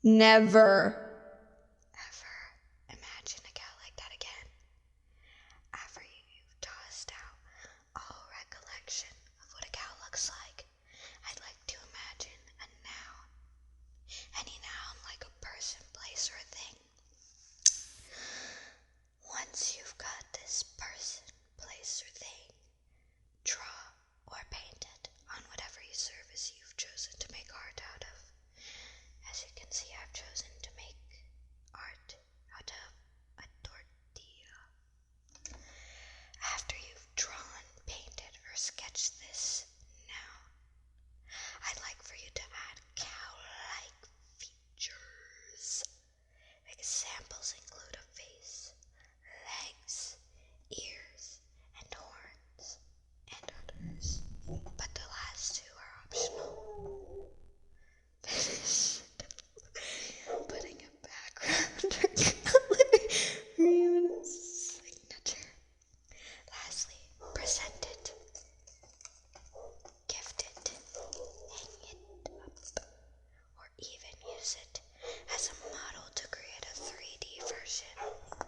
Never, ever imagine a cow like that again. After you've tossed out all recollection of what a cow looks like, I'd like to imagine a noun. Any noun like a person, place, or thing. Once you've got this person, place, or thing, draw or paint it on whatever surface you've chosen to make art out of. As you can see, I've chosen to make art out of a tortilla. After you've drawn, painted, or sketched this noun, I'd like for you to add cow-like features. Examples include a face, legs, ears, and horns, and others. But the last two are optional. Finish putting a background or color in a signature. Lastly, present it, gift it, hang it up, or even use it as a model to create a 3D version.